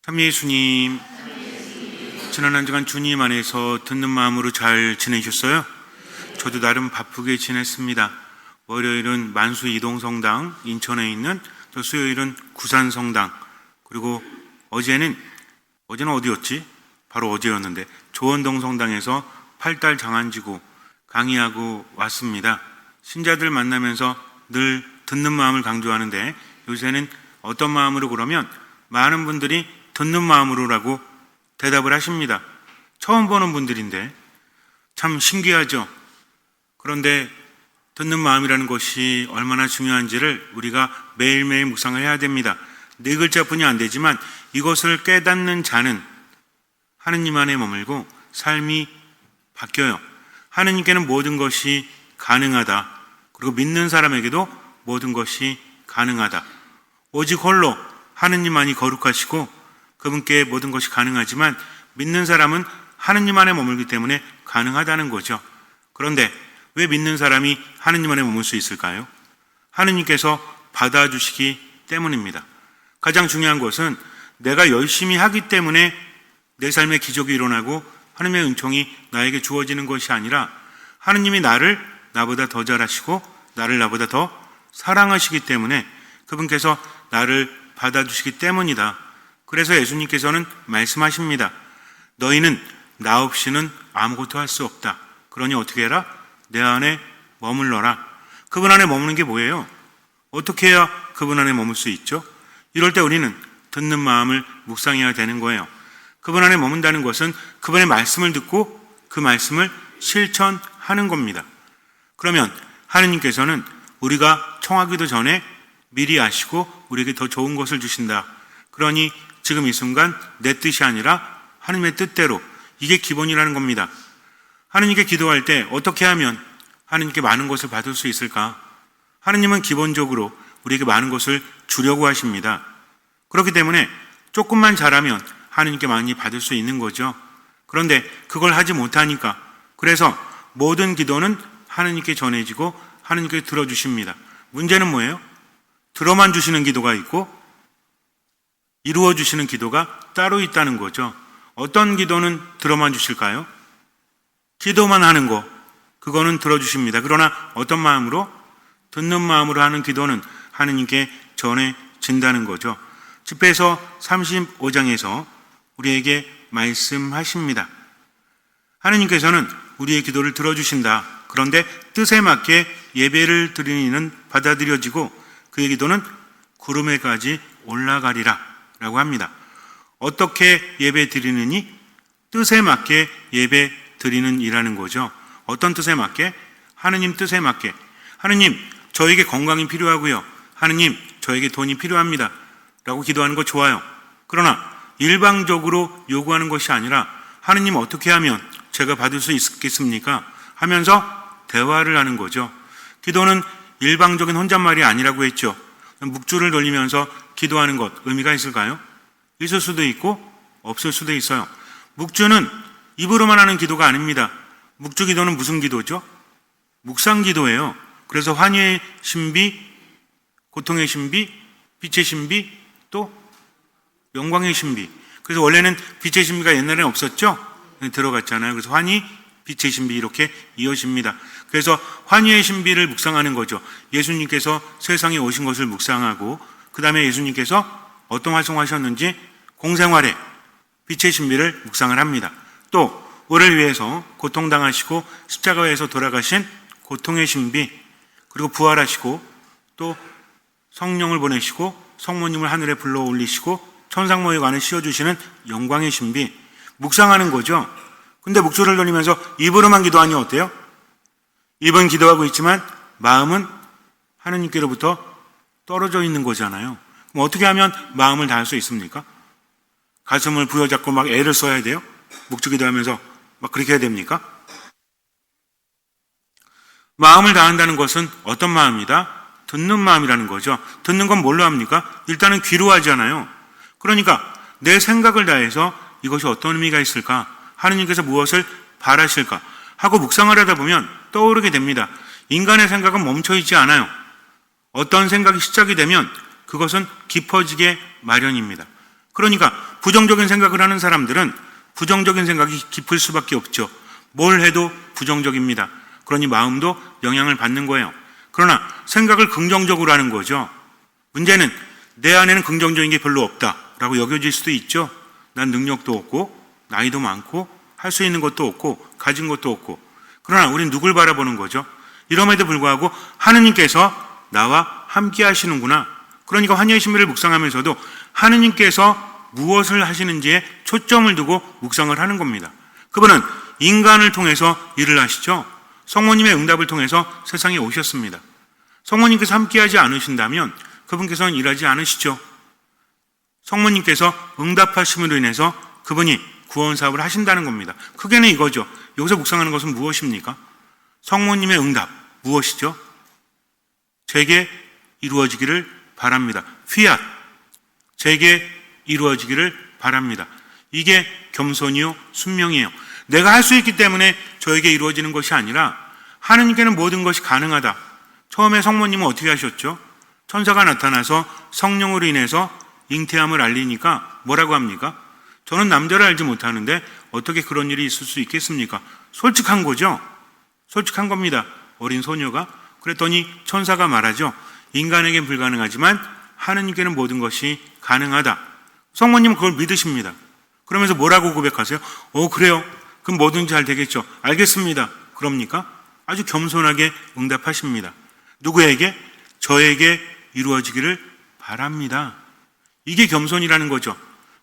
참 예수님, 지난 한 주간 주님 안에서 듣는 마음으로 잘 지내셨어요? 저도 나름 바쁘게 지냈습니다. 월요일은 만수 이동성당 인천에 있는, 또 수요일은 구산성당, 그리고 어제는 어디였지? 바로 어제였는데 조원동 성당에서 8달 장안지구 강의하고 왔습니다. 신자들 만나면서 늘 듣는 마음을 강조하는데 요새는 어떤 마음으로 그러면 많은 분들이 듣는 마음으로라고 대답을 하십니다. 처음 보는 분들인데 참 신기하죠. 그런데 듣는 마음이라는 것이 얼마나 중요한지를 우리가 매일매일 묵상을 해야 됩니다. 4글자뿐이 안 되지만 이것을 깨닫는 자는 하느님 안에 머물고 삶이 바뀌어요. 하느님께는 모든 것이 가능하다. 그리고 믿는 사람에게도 모든 것이 가능하다. 오직 홀로 하느님만이 거룩하시고 그분께 모든 것이 가능하지만 믿는 사람은 하느님 안에 머물기 때문에 가능하다는 거죠. 그런데 왜 믿는 사람이 하느님 안에 머물 수 있을까요? 하느님께서 받아주시기 때문입니다. 가장 중요한 것은 내가 열심히 하기 때문에 내 삶에 기적이 일어나고 하느님의 은총이 나에게 주어지는 것이 아니라 하느님이 나를 나보다 더 잘하시고 나를 나보다 더 사랑하시기 때문에 그분께서 나를 받아주시기 때문이다. 그래서 예수님께서는 말씀하십니다. 너희는 나 없이는 아무것도 할 수 없다. 그러니 어떻게 해라? 내 안에 머물러라. 그분 안에 머무는 게 뭐예요? 어떻게 해야 그분 안에 머물 수 있죠? 이럴 때 우리는 듣는 마음을 묵상해야 되는 거예요. 그분 안에 머문다는 것은 그분의 말씀을 듣고 그 말씀을 실천하는 겁니다. 그러면 하느님께서는 우리가 청하기도 전에 미리 아시고 우리에게 더 좋은 것을 주신다. 그러니 지금 이 순간 내 뜻이 아니라 하느님의 뜻대로, 이게 기본이라는 겁니다. 하느님께 기도할 때 어떻게 하면 하느님께 많은 것을 받을 수 있을까? 하느님은 기본적으로 우리에게 많은 것을 주려고 하십니다. 그렇기 때문에 조금만 잘하면 하느님께 많이 받을 수 있는 거죠. 그런데 그걸 하지 못하니까, 그래서 모든 기도는 하느님께 전해지고 하느님께 들어주십니다. 문제는 뭐예요? 들어만 주시는 기도가 있고 이루어 주시는 기도가 따로 있다는 거죠. 어떤 기도는 들어만 주실까요? 기도만 하는 거, 그거는 들어주십니다. 그러나 어떤 마음으로? 듣는 마음으로 하는 기도는 하느님께 전해진다는 거죠. 집회서 35장에서 우리에게 말씀하십니다. 하느님께서는 우리의 기도를 들어주신다. 그런데 뜻에 맞게 예배를 드리는 이는 받아들여지고 그의 기도는 구름에까지 올라가리라 라고 합니다. 어떻게 예배 드리느니? 뜻에 맞게 예배 드리는 이라는 거죠. 어떤 뜻에 맞게? 하느님 뜻에 맞게. 하느님, 저에게 건강이 필요하고요. 하느님, 저에게 돈이 필요합니다. 라고 기도하는 거 좋아요. 그러나 일방적으로 요구하는 것이 아니라 하느님 어떻게 하면 제가 받을 수 있겠습니까? 하면서 대화를 하는 거죠. 기도는 일방적인 혼잣말이 아니라고 했죠. 묵주를 돌리면서 기도하는 것 의미가 있을까요? 있을 수도 있고 없을 수도 있어요. 묵주는 입으로만 하는 기도가 아닙니다. 묵주 기도는 무슨 기도죠? 묵상 기도예요. 그래서 환희의 신비, 고통의 신비, 빛의 신비, 또 영광의 신비. 그래서 원래는 빛의 신비가 옛날에는 없었죠? 들어갔잖아요. 그래서 환희, 빛의 신비 이렇게 이어집니다. 그래서 환희의 신비를 묵상하는 거죠. 예수님께서 세상에 오신 것을 묵상하고 그 다음에 예수님께서 어떤 활동하셨는지 공생활에 빛의 신비를 묵상을 합니다. 또 우리를 위해서 고통당하시고 십자가에서 돌아가신 고통의 신비, 그리고 부활하시고 또 성령을 보내시고 성모님을 하늘에 불러 올리시고 천상모의 관을 씌워주시는 영광의 신비, 묵상하는 거죠. 근데 묵주를 돌리면서 입으로만 기도하니 어때요? 입은 기도하고 있지만 마음은 하느님께로부터 떨어져 있는 거잖아요. 그럼 어떻게 하면 마음을 다할 수 있습니까? 가슴을 부여잡고 막 애를 써야 돼요? 묵주 기도하면서 막 그렇게 해야 됩니까? 마음을 다한다는 것은 어떤 마음이다? 듣는 마음이라는 거죠. 듣는 건 뭘로 합니까? 일단은 귀로 하잖아요. 그러니까 내 생각을 다해서 이것이 어떤 의미가 있을까? 하느님께서 무엇을 바라실까? 하고 묵상을 하다 보면 떠오르게 됩니다. 인간의 생각은 멈춰있지 않아요. 어떤 생각이 시작이 되면 그것은 깊어지게 마련입니다. 그러니까 부정적인 생각을 하는 사람들은 부정적인 생각이 깊을 수밖에 없죠. 뭘 해도 부정적입니다. 그러니 마음도 영향을 받는 거예요. 그러나 생각을 긍정적으로 하는 거죠. 문제는 내 안에는 긍정적인 게 별로 없다라고 여겨질 수도 있죠. 난 능력도 없고 나이도 많고 할 수 있는 것도 없고 가진 것도 없고. 그러나 우린 누굴 바라보는 거죠? 이럼에도 불구하고 하느님께서 나와 함께 하시는구나. 그러니까 환희의 신비를 묵상하면서도 하느님께서 무엇을 하시는지에 초점을 두고 묵상을 하는 겁니다. 그분은 인간을 통해서 일을 하시죠. 성모님의 응답을 통해서 세상에 오셨습니다. 성모님께서 함께하지 않으신다면 그분께서는 일하지 않으시죠. 성모님께서 응답하심으로 인해서 그분이 구원 사업을 하신다는 겁니다. 크게는 이거죠. 여기서 묵상하는 것은 무엇입니까? 성모님의 응답 무엇이죠? 제게 이루어지기를 바랍니다. 피앗, 제게 이루어지기를 바랍니다. 이게 겸손이요 순명이에요. 내가 할 수 있기 때문에 저에게 이루어지는 것이 아니라 하느님께는 모든 것이 가능하다. 처음에 성모님은 어떻게 하셨죠? 천사가 나타나서 성령으로 인해서 잉태함을 알리니까 뭐라고 합니까? 저는 남자를 알지 못하는데 어떻게 그런 일이 있을 수 있겠습니까? 솔직한 거죠. 솔직한 겁니다. 어린 소녀가. 그랬더니 천사가 말하죠. 인간에겐 불가능하지만 하느님께는 모든 것이 가능하다. 성모님은 그걸 믿으십니다. 그러면서 뭐라고 고백하세요? 그래요. 그럼 뭐든지 잘 되겠죠. 알겠습니다. 그럽니까? 아주 겸손하게 응답하십니다. 누구에게? 저에게 이루어지기를 바랍니다. 이게 겸손이라는 거죠.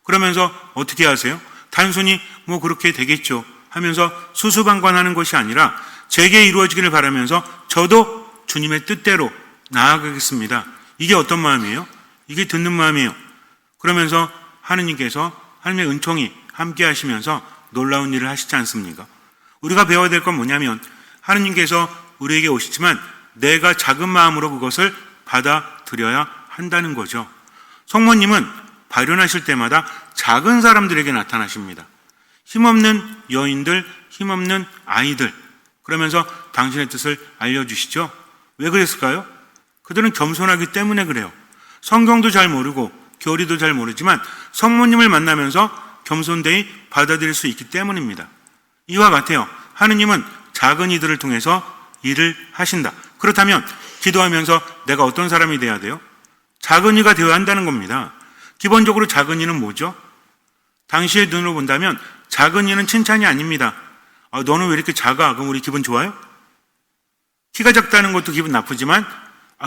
그러면서 어떻게 하세요? 단순히 뭐 그렇게 되겠죠 하면서 수수방관하는 것이 아니라 제게 이루어지기를 바라면서 저도 주님의 뜻대로 나아가겠습니다. 이게 어떤 마음이에요? 이게 듣는 마음이에요. 그러면서 하느님께서 하나님의 은총이 함께 하시면서 놀라운 일을 하시지 않습니까? 우리가 배워야 될 건 뭐냐면 하느님께서 우리에게 오시지만 내가 작은 마음으로 그것을 받아들여야 한다는 거죠. 성모님은 발현하실 때마다 작은 사람들에게 나타나십니다. 힘없는 여인들, 힘없는 아이들. 그러면서 당신의 뜻을 알려주시죠. 왜 그랬을까요? 그들은 겸손하기 때문에 그래요. 성경도 잘 모르고 교리도 잘 모르지만 성모님을 만나면서 겸손되이 받아들일 수 있기 때문입니다. 이와 같아요. 하느님은 작은 이들을 통해서 일을 하신다. 그렇다면 기도하면서 내가 어떤 사람이 돼야 돼요? 작은 이가 되어야 한다는 겁니다. 기본적으로 작은 이는 뭐죠? 당시의 눈으로 본다면 작은 이는 칭찬이 아닙니다. 너는 왜 이렇게 작아? 그럼 우리 기분 좋아요? 키가 작다는 것도 기분 나쁘지만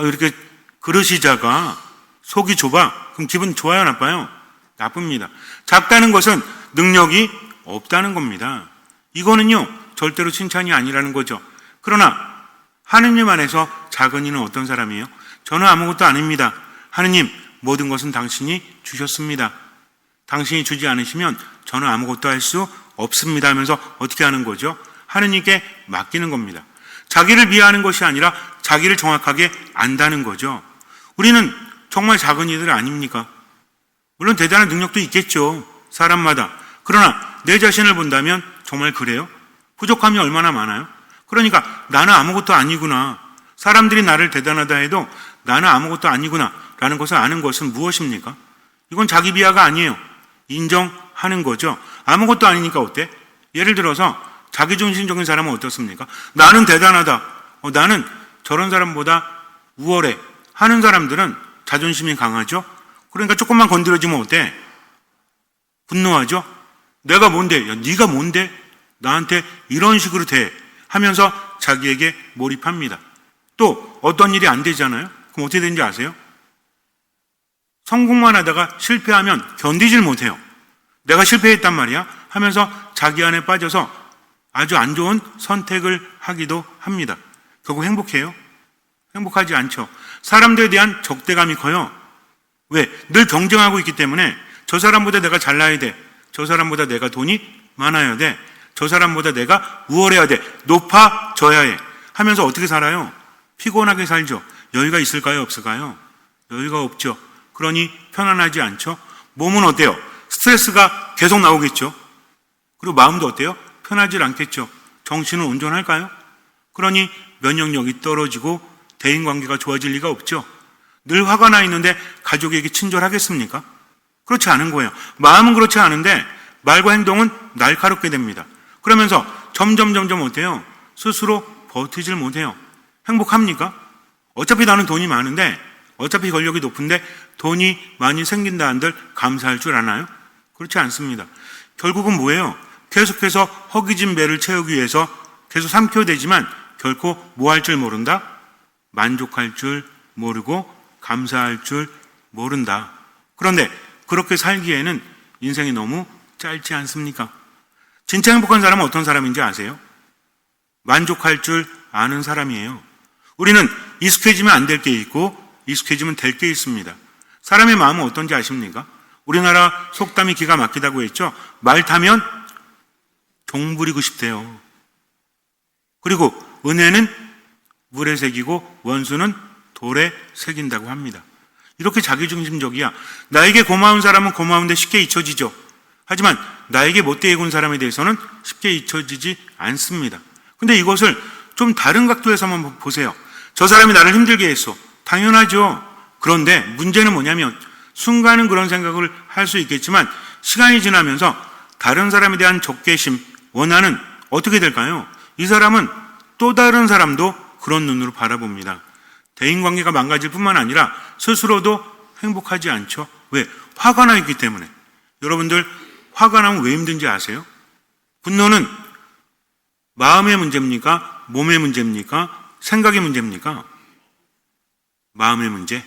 이렇게 그릇이 작아, 속이 좁아, 그럼 기분 좋아요, 나빠요? 나쁩니다. 작다는 것은 능력이 없다는 겁니다. 이거는요 절대로 칭찬이 아니라는 거죠. 그러나 하느님 안에서 작은 이는 어떤 사람이에요? 저는 아무것도 아닙니다. 하느님, 모든 것은 당신이 주셨습니다. 당신이 주지 않으시면 저는 아무것도 할 수 없습니다 하면서 어떻게 하는 거죠? 하느님께 맡기는 겁니다. 자기를 비하하는 것이 아니라 자기를 정확하게 안다는 거죠. 우리는 정말 작은 이들 아닙니까? 물론 대단한 능력도 있겠죠. 사람마다. 그러나 내 자신을 본다면 정말 그래요? 부족함이 얼마나 많아요? 그러니까 나는 아무것도 아니구나. 사람들이 나를 대단하다 해도 나는 아무것도 아니구나 라는 것을 아는 것은 무엇입니까? 이건 자기 비하가 아니에요. 인정하는 거죠. 아무것도 아니니까 어때? 예를 들어서 자기중심적인 사람은 어떻습니까? 나는 대단하다. 나는 저런 사람보다 우월해 하는 사람들은 자존심이 강하죠. 그러니까 조금만 건드려지면 어때? 분노하죠. 내가 뭔데? 야, 네가 뭔데? 나한테 이런 식으로 대 하면서 자기에게 몰입합니다. 또 어떤 일이 안 되잖아요. 그럼 어떻게 되는지 아세요? 성공만 하다가 실패하면 견디질 못해요. 내가 실패했단 말이야 하면서 자기 안에 빠져서 아주 안 좋은 선택을 하기도 합니다. 결국 행복해요? 행복하지 않죠. 사람들에 대한 적대감이 커요. 왜? 늘 경쟁하고 있기 때문에 저 사람보다 내가 잘나야 돼. 저 사람보다 내가 돈이 많아야 돼. 저 사람보다 내가 우월해야 돼. 높아져야 해. 하면서 어떻게 살아요? 피곤하게 살죠. 여유가 있을까요? 없을까요? 여유가 없죠. 그러니 편안하지 않죠. 몸은 어때요? 스트레스가 계속 나오겠죠. 그리고 마음도 어때요? 편하지 않겠죠. 정신은 온전할까요? 그러니 면역력이 떨어지고 대인관계가 좋아질 리가 없죠. 늘 화가 나 있는데 가족에게 친절하겠습니까? 그렇지 않은 거예요. 마음은 그렇지 않은데 말과 행동은 날카롭게 됩니다. 그러면서 점점 어때요? 스스로 버티질 못해요. 행복합니까? 어차피 나는 돈이 많은데, 어차피 권력이 높은데 돈이 많이 생긴다 한들 감사할 줄 아나요? 그렇지 않습니다. 결국은 뭐예요? 계속해서 허기진 배를 채우기 위해서 계속 삼켜대지만 결코 뭐 할 줄 모른다? 만족할 줄 모르고 감사할 줄 모른다. 그런데 그렇게 살기에는 인생이 너무 짧지 않습니까? 진짜 행복한 사람은 어떤 사람인지 아세요? 만족할 줄 아는 사람이에요. 우리는 익숙해지면 안 될 게 있고 익숙해지면 될 게 있습니다. 사람의 마음은 어떤지 아십니까? 우리나라 속담이 기가 막히다고 했죠. 말 타면 종 부리고 싶대요. 그리고 은혜는 물에 새기고 원수는 돌에 새긴다고 합니다. 이렇게 자기중심적이야. 나에게 고마운 사람은 고마운데 쉽게 잊혀지죠. 하지만 나에게 못되게 군 사람에 대해서는 쉽게 잊혀지지 않습니다. 근데 이것을 좀 다른 각도에서 한번 보세요. 저 사람이 나를 힘들게 했어. 당연하죠. 그런데 문제는 뭐냐면 순간은 그런 생각을 할 수 있겠지만 시간이 지나면서 다른 사람에 대한 적개심, 원한은 어떻게 될까요? 이 사람은 또 다른 사람도 그런 눈으로 바라봅니다. 대인관계가 망가질 뿐만 아니라 스스로도 행복하지 않죠. 왜? 화가 나 있기 때문에. 여러분들 화가 나면 왜 힘든지 아세요? 분노는 마음의 문제입니까? 몸의 문제입니까? 생각의 문제입니까? 마음의 문제,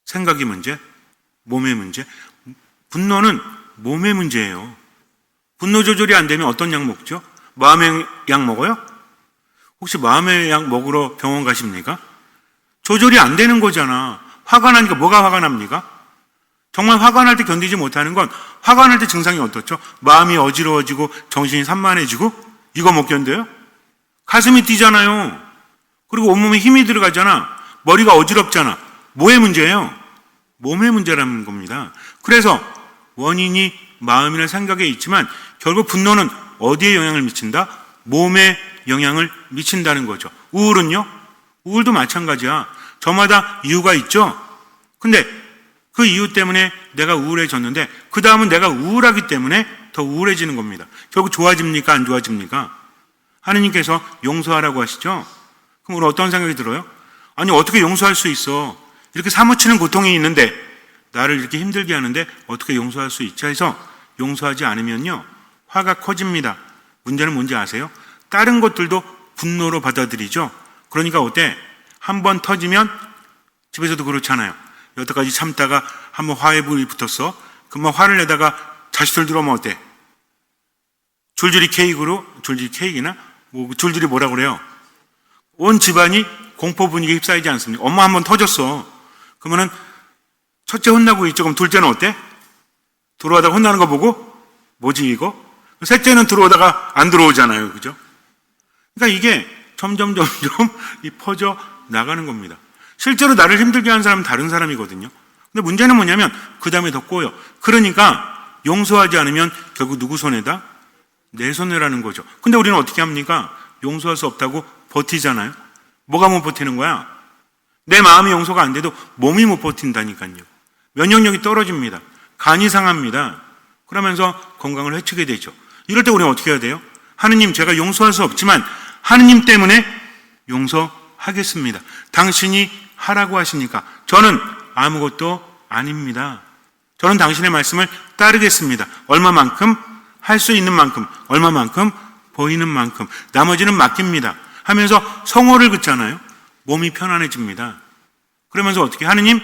생각의 문제, 몸의 문제. 분노는 몸의 문제예요. 분노 조절이 안 되면 어떤 약 먹죠? 마음의 약 먹어요? 혹시 마음의 약 먹으러 병원 가십니까? 조절이 안 되는 거잖아. 화가 나니까 뭐가 화가 납니까? 정말 화가 날 때 견디지 못하는 건 화가 날 때 증상이 어떻죠? 마음이 어지러워지고 정신이 산만해지고 이거 못 견뎌요? 가슴이 뛰잖아요. 그리고 온몸에 힘이 들어가잖아. 머리가 어지럽잖아. 뭐의 문제예요? 몸의 문제라는 겁니다. 그래서 원인이 마음이나 생각에 있지만 결국 분노는 어디에 영향을 미친다? 몸에 영향을 미친다는 거죠. 우울은요? 우울도 마찬가지야. 저마다 이유가 있죠? 근데 그 이유 때문에 내가 우울해졌는데 그 다음은 내가 우울하기 때문에 더 우울해지는 겁니다. 결국 좋아집니까? 안 좋아집니까? 하느님께서 용서하라고 하시죠? 그럼 우리 어떤 생각이 들어요? 아니 어떻게 용서할 수 있어? 이렇게 사무치는 고통이 있는데 나를 이렇게 힘들게 하는데 어떻게 용서할 수 있지? 해서 용서하지 않으면요 화가 커집니다. 문제는 뭔지 아세요? 다른 것들도 분노로 받아들이죠. 그러니까 어때? 한번 터지면 집에서도 그렇잖아요. 여태까지 참다가 한번 화에 불이 붙었어. 금방 화를 내다가 자식들 들어오면 어때? 줄줄이 케이크나 줄줄이 뭐라 그래요? 온 집안이 공포 분위기에 휩싸이지 않습니까? 엄마 한번 터졌어. 그러면은 첫째 혼나고 있죠. 그럼 둘째는 어때? 들어오다가 혼나는 거 보고 뭐지 이거? 셋째는 들어오다가 안 들어오잖아요. 그죠? 그러니까 이게 점점 퍼져 나가는 겁니다. 실제로 나를 힘들게 하는 사람은 다른 사람이거든요. 근데 문제는 뭐냐면 그 다음에 더 꼬여. 그러니까 용서하지 않으면 결국 누구 손에다? 내 손해라는 거죠. 근데 우리는 어떻게 합니까? 용서할 수 없다고 버티잖아요. 뭐가 못 버티는 거야? 내 마음이 용서가 안 돼도 몸이 못 버틴다니까요. 면역력이 떨어집니다. 간이 상합니다. 그러면서 건강을 해치게 되죠. 이럴 때 우리는 어떻게 해야 돼요? 하느님, 제가 용서할 수 없지만 하느님 때문에 용서하겠습니다. 당신이 하라고 하시니까 저는 아무것도 아닙니다. 저는 당신의 말씀을 따르겠습니다. 얼마만큼? 할 수 있는 만큼, 얼마만큼? 보이는 만큼. 나머지는 맡깁니다. 하면서 성호를 긋잖아요. 몸이 편안해집니다. 그러면서 어떻게? 하느님,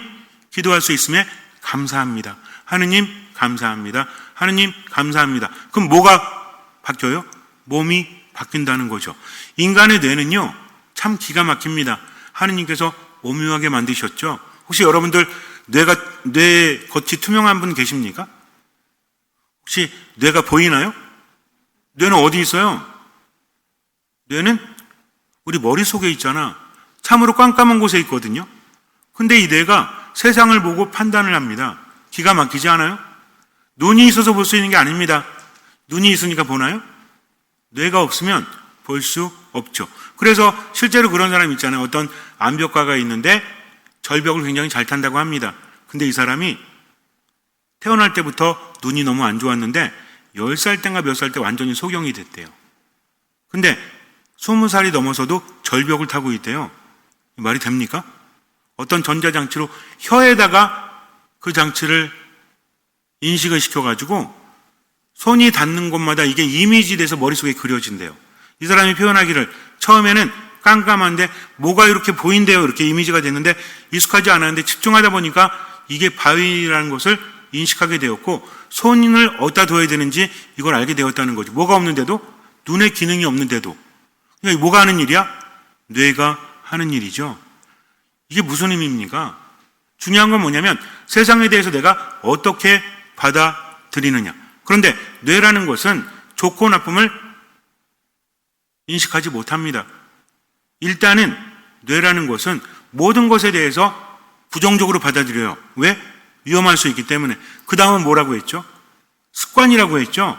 기도할 수 있음에 감사합니다. 하느님, 감사합니다. 하느님, 감사합니다. 그럼 뭐가 바뀌어요? 몸이 바뀐다는 거죠. 인간의 뇌는요, 참 기가 막힙니다. 하느님께서 오묘하게 만드셨죠. 혹시 여러분들 뇌 겉이 투명한 분 계십니까? 혹시 뇌가 보이나요? 뇌는 어디 있어요? 뇌는 우리 머릿속에 있잖아. 참으로 깜깜한 곳에 있거든요. 근데 이 뇌가 세상을 보고 판단을 합니다. 기가 막히지 않아요? 눈이 있어서 볼 수 있는 게 아닙니다. 눈이 있으니까 보나요? 뇌가 없으면 볼 수 없죠. 그래서 실제로 그런 사람 있잖아요. 어떤 암벽가가 있는데 절벽을 굉장히 잘 탄다고 합니다. 근데 이 사람이 태어날 때부터 눈이 너무 안 좋았는데 10살 땐가 몇 살 때 완전히 소경이 됐대요. 근데 20살이 넘어서도 절벽을 타고 있대요. 말이 됩니까? 어떤 전자장치로 혀에다가 그 장치를 인식을 시켜가지고 손이 닿는 곳마다 이게 이미지 돼서 머릿속에 그려진대요. 이 사람이 표현하기를 처음에는 깜깜한데 뭐가 이렇게 보인대요. 이렇게 이미지가 됐는데 익숙하지 않았는데 집중하다 보니까 이게 바위라는 것을 인식하게 되었고 손을 어디다 둬야 되는지 이걸 알게 되었다는 거죠. 뭐가 없는데도, 눈의 기능이 없는데도. 그러니까 뭐가 하는 일이야? 뇌가 하는 일이죠. 이게 무슨 의미입니까? 중요한 건 뭐냐면 세상에 대해서 내가 어떻게 받아들이느냐. 그런데 뇌라는 것은 좋고 나쁨을 인식하지 못합니다. 일단은 뇌라는 것은 모든 것에 대해서 부정적으로 받아들여요. 왜? 위험할 수 있기 때문에. 그 다음은 뭐라고 했죠? 습관이라고 했죠.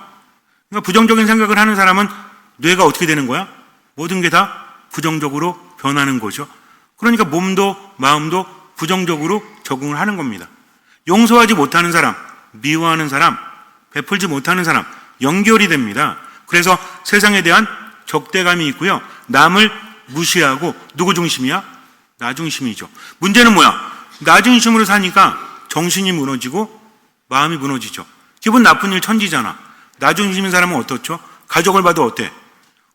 그러니까 부정적인 생각을 하는 사람은 뇌가 어떻게 되는 거야? 모든 게 다 부정적으로 변하는 거죠. 그러니까 몸도 마음도 부정적으로 적응을 하는 겁니다. 용서하지 못하는 사람, 미워하는 사람, 베풀지 못하는 사람, 연결이 됩니다. 그래서 세상에 대한 적대감이 있고요. 남을 무시하고 누구 중심이야? 나 중심이죠. 문제는 뭐야? 나 중심으로 사니까 정신이 무너지고 마음이 무너지죠. 기분 나쁜 일 천지잖아. 나 중심인 사람은 어떻죠? 가족을 봐도 어때?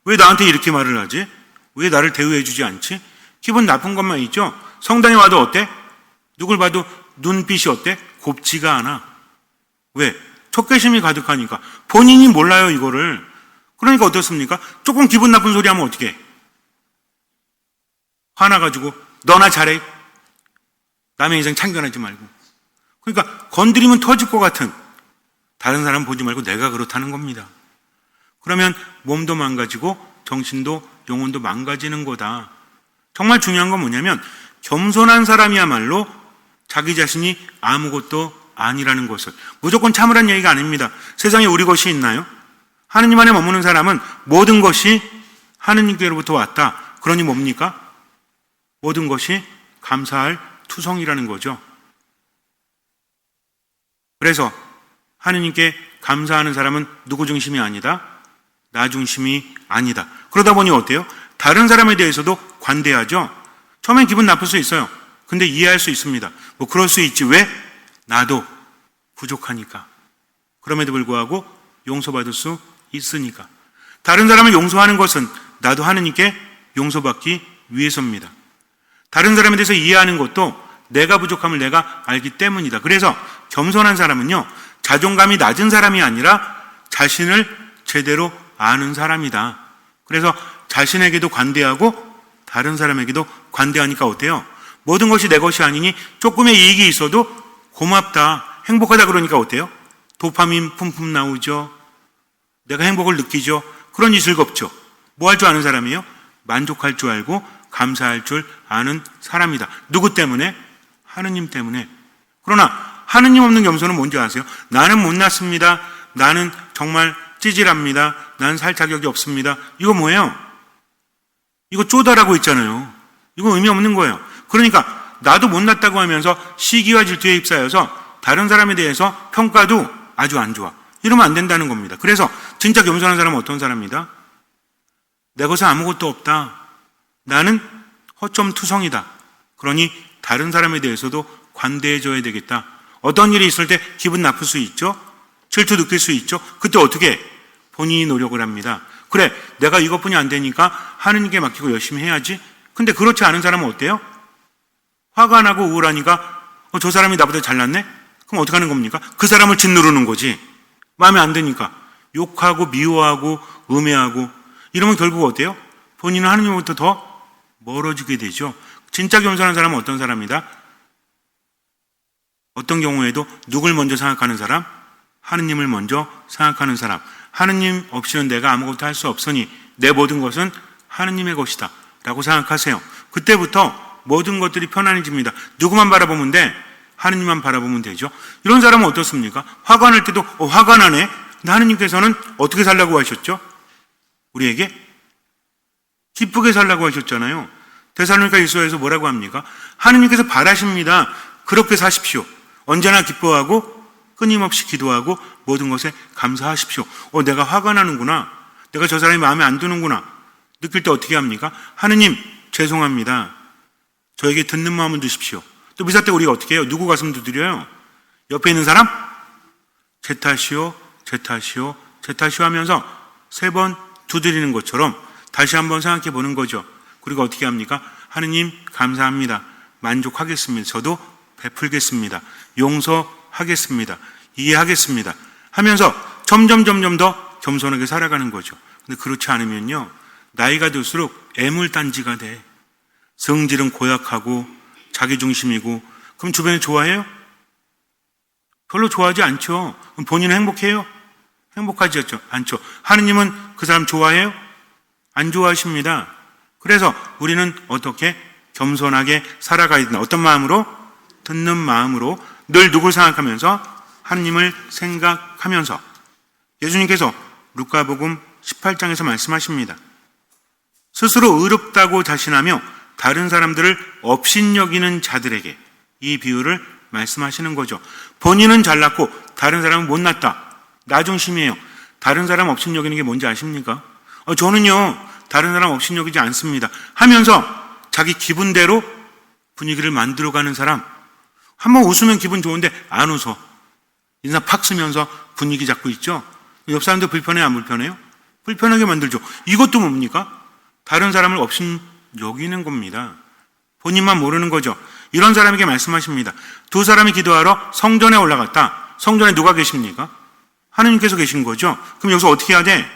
왜 나한테 이렇게 말을 하지? 왜 나를 대우해 주지 않지? 기분 나쁜 것만 있죠? 성당에 와도 어때? 누굴 봐도 눈빛이 어때? 곱지가 않아. 왜? 척개심이 가득하니까. 본인이 몰라요, 이거를. 그러니까 어떻습니까? 조금 기분 나쁜 소리 하면 어떻게 해? 화나가지고 너나 잘해. 남의 인생 참견하지 말고. 그러니까 건드리면 터질 것 같은, 다른 사람 보지 말고 내가 그렇다는 겁니다. 그러면 몸도 망가지고 정신도 영혼도 망가지는 거다. 정말 중요한 건 뭐냐면 겸손한 사람이야말로 자기 자신이 아무것도 아니라는 것을, 무조건 참으란 얘기가 아닙니다. 세상에 우리 것이 있나요? 하느님 안에 머무는 사람은 모든 것이 하느님께로부터 왔다. 그러니 뭡니까? 모든 것이 감사할 투성이라는 거죠. 그래서 하느님께 감사하는 사람은 누구 중심이 아니다? 나 중심이 아니다. 그러다 보니 어때요? 다른 사람에 대해서도 관대하죠. 처음엔 기분 나쁠 수 있어요. 근데 이해할 수 있습니다. 뭐 그럴 수 있지. 왜? 나도 부족하니까. 그럼에도 불구하고 용서받을 수 있으니까. 다른 사람을 용서하는 것은 나도 하느님께 용서받기 위해서입니다. 다른 사람에 대해서 이해하는 것도 내가 부족함을 내가 알기 때문이다. 그래서 겸손한 사람은요, 자존감이 낮은 사람이 아니라 자신을 제대로 아는 사람이다. 그래서 자신에게도 관대하고 다른 사람에게도 관대하니까 어때요? 모든 것이 내 것이 아니니 조금의 이익이 있어도 고맙다, 행복하다 그러니까 어때요? 도파민 뿜뿜 나오죠. 내가 행복을 느끼죠. 그러니 즐겁죠. 뭐 할 줄 아는 사람이에요? 만족할 줄 알고 감사할 줄 아는 사람이다. 누구 때문에? 하느님 때문에. 그러나 하느님 없는 겸손은 뭔지 아세요? 나는 못났습니다. 나는 정말 찌질합니다. 나는 살 자격이 없습니다. 이거 뭐예요? 이거 쪼다라고 있잖아요. 이거 의미 없는 거예요. 그러니까 나도 못났다고 하면서 시기와 질투에 휩싸여서 다른 사람에 대해서 평가도 아주 안 좋아. 이러면 안 된다는 겁니다. 그래서 진짜 겸손한 사람은 어떤 사람이다? 내 것은 아무것도 없다. 나는 허점투성이다. 그러니 다른 사람에 대해서도 관대해져야 되겠다. 어떤 일이 있을 때 기분 나쁠 수 있죠? 질투 느낄 수 있죠? 그때 어떻게? 본인이 노력을 합니다. 그래, 내가 이것뿐이 안 되니까 하느님께 맡기고 열심히 해야지. 근데 그렇지 않은 사람은 어때요? 화가 나고 우울하니까 저 사람이 나보다 잘났네? 그럼 어떻게 하는 겁니까? 그 사람을 짓누르는 거지. 마음에 안 드니까 욕하고 미워하고 음해하고 이러면 결국 어때요? 본인은 하느님으로부터 더 멀어지게 되죠. 진짜 겸손한 사람은 어떤 사람이다? 어떤 경우에도 누굴 먼저 생각하는 사람? 하느님을 먼저 생각하는 사람. 하느님 없이는 내가 아무것도 할 수 없으니 내 모든 것은 하느님의 것이다 라고 생각하세요. 그때부터 모든 것들이 편안해집니다. 누구만 바라보면 돼? 하느님만 바라보면 되죠. 이런 사람은 어떻습니까? 화가 날 때도 화가 나네? 근데 하느님께서는 어떻게 살라고 하셨죠? 우리에게 기쁘게 살라고 하셨잖아요. 데살로니가 1서에서 뭐라고 합니까? 하느님께서 바라십니다. 그렇게 사십시오. 언제나 기뻐하고 끊임없이 기도하고 모든 것에 감사하십시오. 내가 화가 나는구나. 내가 저 사람이 마음에 안 드는구나. 느낄 때 어떻게 합니까? 하느님, 죄송합니다. 저에게 듣는 마음을 주십시오. 또 미사 때 우리가 어떻게 해요? 누구 가슴 두드려요? 옆에 있는 사람? 제 탓이요, 제 탓이요, 제 탓이요 하면서 3번 두드리는 것처럼 다시 한번 생각해 보는 거죠. 그리고 어떻게 합니까? 하느님, 감사합니다. 만족하겠습니다. 저도 베풀겠습니다. 용서하겠습니다. 이해하겠습니다. 하면서 점점 더 겸손하게 살아가는 거죠. 근데 그렇지 않으면요, 나이가 들수록 애물단지가 돼. 성질은 고약하고 자기중심이고. 그럼 주변에 좋아해요? 별로 좋아하지 않죠. 그럼 본인은 행복해요? 행복하지 않죠. 하느님은 그 사람 좋아해요? 안 좋아하십니다. 그래서 우리는 어떻게 겸손하게 살아가야 된다. 어떤 마음으로? 듣는 마음으로 늘 누굴 생각하면서? 하느님을 생각하면서. 예수님께서 루카복음 18장에서 말씀하십니다. 스스로 의롭다고 자신하며 다른 사람들을 업신여기는 자들에게 이 비유를 말씀하시는 거죠. 본인은 잘났고 다른 사람은 못났다. 나 중심이에요. 다른 사람 업신여기는 게 뭔지 아십니까? 저는요, 다른 사람 업신여기지 않습니다. 하면서 자기 기분대로 분위기를 만들어가는 사람. 한번 웃으면 기분 좋은데 안 웃어. 인상 팍 쓰면서 분위기 잡고 있죠. 옆 사람들 불편해요, 안 불편해요? 불편하게 만들죠. 이것도 뭡니까? 다른 사람을 업신여기는 겁니다. 본인만 모르는 거죠. 이런 사람에게 말씀하십니다. 2 사람이 기도하러 성전에 올라갔다. 성전에 누가 계십니까? 하느님께서 계신 거죠. 그럼 여기서 어떻게 해야 돼?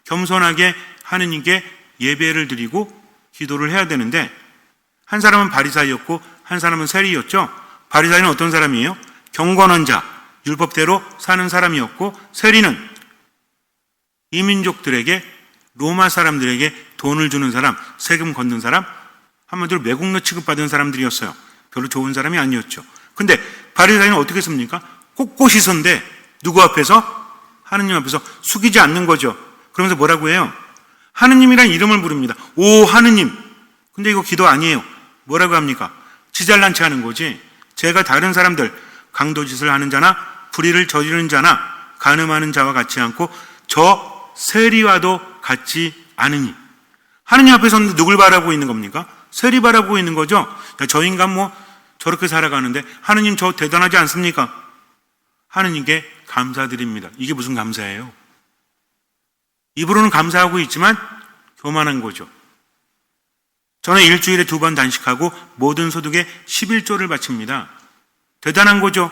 겸손하게 하느님께 예배를 드리고 기도를 해야 되는데, 한 사람은 바리사이였고 한 사람은 세리였죠. 바리사이는 어떤 사람이에요? 경건한 자, 율법대로 사는 사람이었고, 세리는 이민족들에게, 로마 사람들에게 돈을 주는 사람, 세금 걷는 사람, 한마디로 매국노 취급받은 사람들이었어요. 별로 좋은 사람이 아니었죠. 근데 바리사이는 어떻게 씁니까? 꼿꼿이 선데 누구 앞에서? 하느님 앞에서 숙이지 않는 거죠. 그러면서 뭐라고 해요? 하느님이란 이름을 부릅니다. 오 하느님. 근데 이거 기도 아니에요. 뭐라고 합니까? 지잘난 체 하는 거지. 제가 다른 사람들, 강도짓을 하는 자나 불의를 저지르는 자나 간음하는 자와 같지 않고 저 세리와도 같지 않으니. 하느님 앞에서는 누굴 바라보고 있는 겁니까? 세리 바라보고 있는 거죠. 야, 저 인간 뭐 저렇게 살아가는데 하느님 저 대단하지 않습니까? 하느님께 감사드립니다. 이게 무슨 감사예요? 입으로는 감사하고 있지만 교만한 거죠. 저는 일주일에 2번 단식하고 모든 소득의 11조를 바칩니다. 대단한 거죠.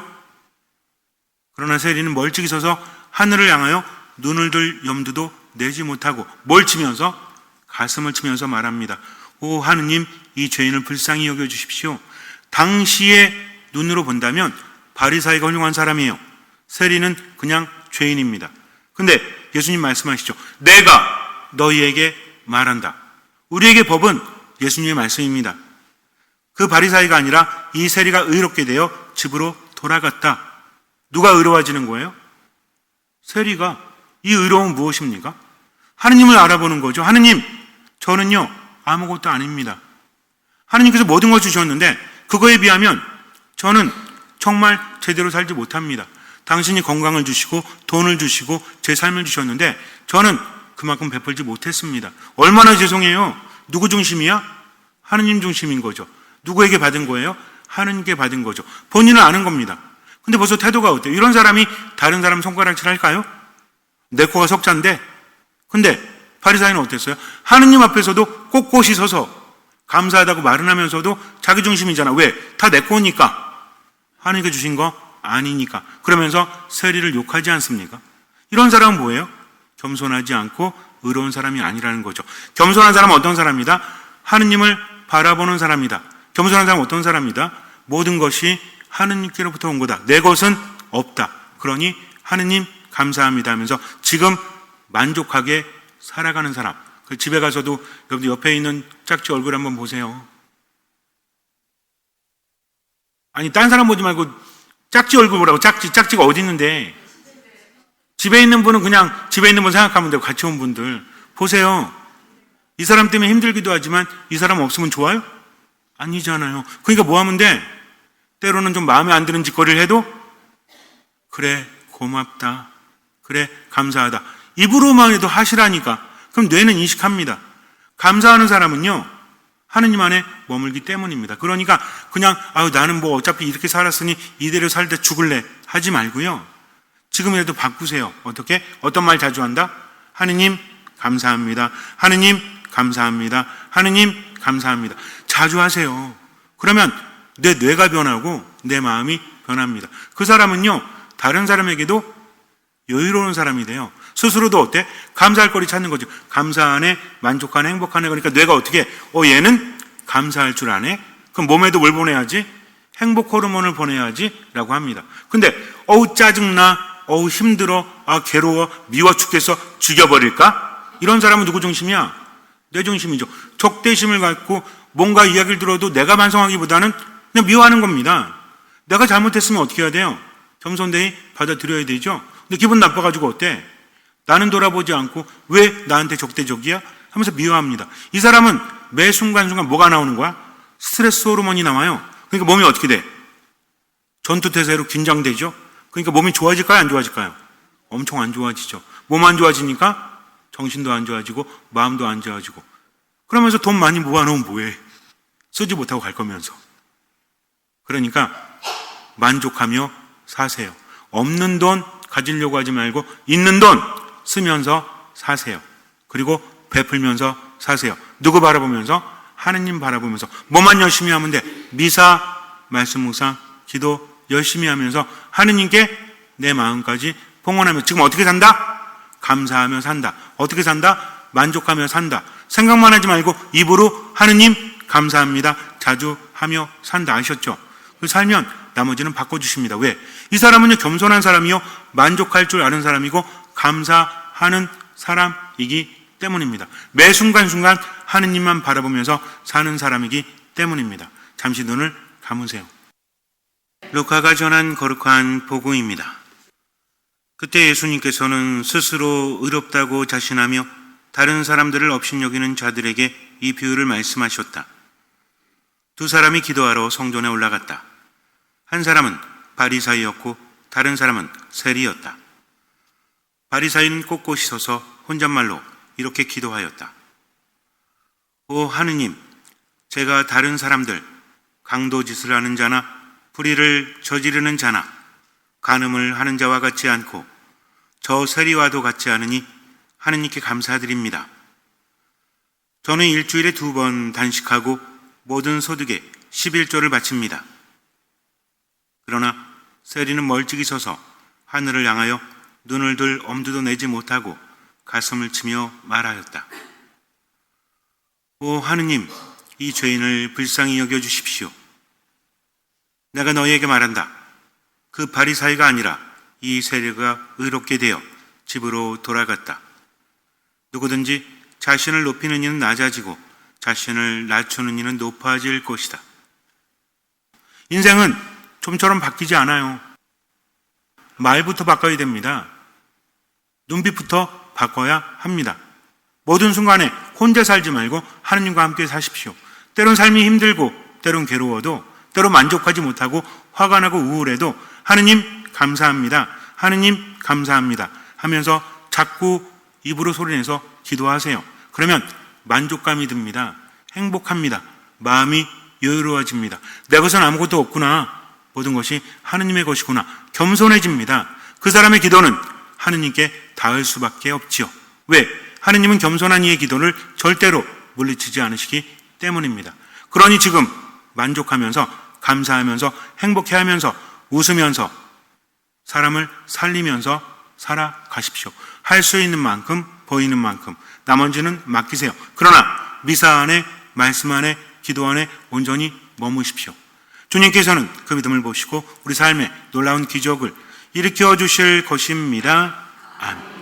그러나 세리는 멀찍이 서서 하늘을 향하여 눈을 들 염두도 내지 못하고 뭘 치면서? 가슴을 치면서 말합니다. 오 하느님, 이 죄인을 불쌍히 여겨주십시오. 당시의 눈으로 본다면 바리사이가 훌륭한 사람이에요. 세리는 그냥 죄인입니다. 근데 예수님 말씀하시죠. 내가 너희에게 말한다. 우리에게 법은 예수님의 말씀입니다. 그 바리사이가 아니라 이 세리가 의롭게 되어 집으로 돌아갔다. 누가 의로워지는 거예요? 세리가. 이 의로움은 무엇입니까? 하느님을 알아보는 거죠. 하느님, 저는요 아무것도 아닙니다. 하느님께서 모든 걸 주셨는데 그거에 비하면 저는 정말 제대로 살지 못합니다. 당신이 건강을 주시고 돈을 주시고 제 삶을 주셨는데 저는 그만큼 베풀지 못했습니다. 얼마나 죄송해요. 누구 중심이야? 하느님 중심인 거죠. 누구에게 받은 거예요? 하느님께 받은 거죠. 본인은 아는 겁니다. 근데 벌써 태도가 어때요? 이런 사람이 다른 사람 손가락질 할까요? 내 코가 석잔데. 근데 바리사이는 어땠어요? 하느님 앞에서도 꼿꼿이 서서 감사하다고 말은 하면서도 자기 중심이잖아. 왜? 다 내 거니까. 하느님께 주신 거 아니니까. 그러면서 세리를 욕하지 않습니까? 이런 사람은 뭐예요? 겸손하지 않고 의로운 사람이 아니라는 거죠. 겸손한 사람은 어떤 사람이다? 하느님을 바라보는 사람이다. 겸손한 사람은 어떤 사람이다? 모든 것이 하느님께로부터 온 거다. 내 것은 없다. 그러니 하느님 감사합니다 하면서 지금 만족하게 살아가는 사람. 집에 가서도 여러분들 옆에 있는 짝지 얼굴 한번 보세요. 아니 딴 사람 보지 말고 짝지 얼굴 보라고. 짝지가 어디 있는데. 집에 있는 분은 그냥 집에 있는 분 생각하면 되고 같이 온 분들 보세요. 이 사람 때문에 힘들기도 하지만 이 사람 없으면 좋아요? 아니잖아요. 그러니까 뭐 하면 돼? 때로는 좀 마음에 안 드는 짓거리를 해도 그래, 고맙다. 그래, 감사하다. 입으로만 해도 하시라니까. 그럼 뇌는 인식합니다. 감사하는 사람은요, 하느님 안에 머물기 때문입니다. 그러니까 그냥 나는 뭐 어차피 이렇게 살았으니 이대로 살다 죽을래 하지 말고요. 지금이라도 바꾸세요. 어떻게? 어떤 말 자주 한다? 하느님 감사합니다. 하느님 감사합니다. 하느님 감사합니다. 자주 하세요. 그러면 내 뇌가 변하고 내 마음이 변합니다. 그 사람은요, 다른 사람에게도 여유로운 사람이 돼요. 스스로도 어때? 감사할 거리 찾는 거죠. 감사하네, 만족하네, 행복하네. 그러니까 뇌가 어떻게, 얘는 감사할 줄 아네? 그럼 몸에도 뭘 보내야지? 행복 호르몬을 보내야지? 라고 합니다. 근데, 짜증나, 힘들어, 괴로워, 미워 죽겠어, 죽여버릴까? 이런 사람은 누구 중심이야? 내 중심이죠. 적대심을 갖고 뭔가 이야기를 들어도 내가 반성하기보다는 그냥 미워하는 겁니다. 내가 잘못했으면 어떻게 해야 돼요? 겸손되이 받아들여야 되죠. 근데 기분 나빠가지고 어때? 나는 돌아보지 않고 왜 나한테 적대적이야? 하면서 미워합니다. 이 사람은 매 순간순간 뭐가 나오는 거야? 스트레스 호르몬이 나와요. 그러니까 몸이 어떻게 돼? 전투태세로 긴장되죠. 그러니까 몸이 좋아질까요? 안 좋아질까요? 엄청 안 좋아지죠. 몸 안 좋아지니까 정신도 안 좋아지고 마음도 안 좋아지고, 그러면서 돈 많이 모아놓으면 뭐해? 쓰지 못하고 갈 거면서. 그러니까 만족하며 사세요. 없는 돈 가지려고 하지 말고 있는 돈 쓰면서 사세요. 그리고 베풀면서 사세요. 누구 바라보면서? 하느님 바라보면서. 뭐만 열심히 하면 돼? 미사, 말씀 묵상, 기도 열심히 하면서 하느님께 내 마음까지 봉헌하며. 지금 어떻게 산다? 감사하며 산다. 어떻게 산다? 만족하며 산다. 생각만 하지 말고 입으로 하느님 감사합니다 자주 하며 산다. 아셨죠? 그 살면 나머지는 바꿔주십니다. 왜? 이 사람은요, 겸손한 사람이요, 만족할 줄 아는 사람이고 감사하는 사람이기 때문입니다. 매 순간순간 하느님만 바라보면서 사는 사람이기 때문입니다. 잠시 눈을 감으세요. 루카가 전한 거룩한 복음입니다. 그때 예수님께서는 스스로 의롭다고 자신하며 다른 사람들을 업신여기는 자들에게 이 비유를 말씀하셨다. 두 사람이 기도하러 성전에 올라갔다. 한 사람은 바리사이였고 다른 사람은 세리였다. 바리사이는 꼿꼿이 서서 혼잣말로 이렇게 기도하였다. 오 하느님, 제가 다른 사람들, 강도짓을 하는 자나 불의를 저지르는 자나 간음을 하는 자와 같지 않고 저 세리와도 같지 않으니 하느님께 감사드립니다. 저는 일주일에 2번 단식하고 모든 소득에 11조를 바칩니다. 그러나 세리는 멀찍이 서서 하늘을 향하여 눈을 들 엄두도 내지 못하고 가슴을 치며 말하였다. 오 하느님, 이 죄인을 불쌍히 여겨주십시오. 내가 너희에게 말한다. 그 바리사이가 아니라 이 세리가 의롭게 되어 집으로 돌아갔다. 누구든지 자신을 높이는 이는 낮아지고 자신을 낮추는 이는 높아질 것이다. 인생은 좀처럼 바뀌지 않아요. 말부터 바꿔야 됩니다. 눈빛부터 바꿔야 합니다. 모든 순간에 혼자 살지 말고 하느님과 함께 사십시오. 때론 삶이 힘들고 때론 괴로워도 때론 만족하지 못하고 화가 나고 우울해도 하느님 감사합니다. 하느님 감사합니다 하면서 자꾸 입으로 소리내서 기도하세요. 그러면 만족감이 듭니다. 행복합니다. 마음이 여유로워집니다. 내 것은 아무것도 없구나. 모든 것이 하느님의 것이구나. 겸손해집니다. 그 사람의 기도는 하느님께 닿을 수밖에 없지요. 왜? 하느님은 겸손한 이의 기도를 절대로 물리치지 않으시기 때문입니다. 그러니 지금 만족하면서 감사하면서 행복해하면서 웃으면서 사람을 살리면서 살아가십시오. 할 수 있는 만큼 보이는 만큼 나머지는 맡기세요. 그러나 미사 안에 말씀 안에 기도 안에 온전히 머무십시오. 주님께서는 그 믿음을 보시고 우리 삶에 놀라운 기적을 일으켜 주실 것입니다. 아멘.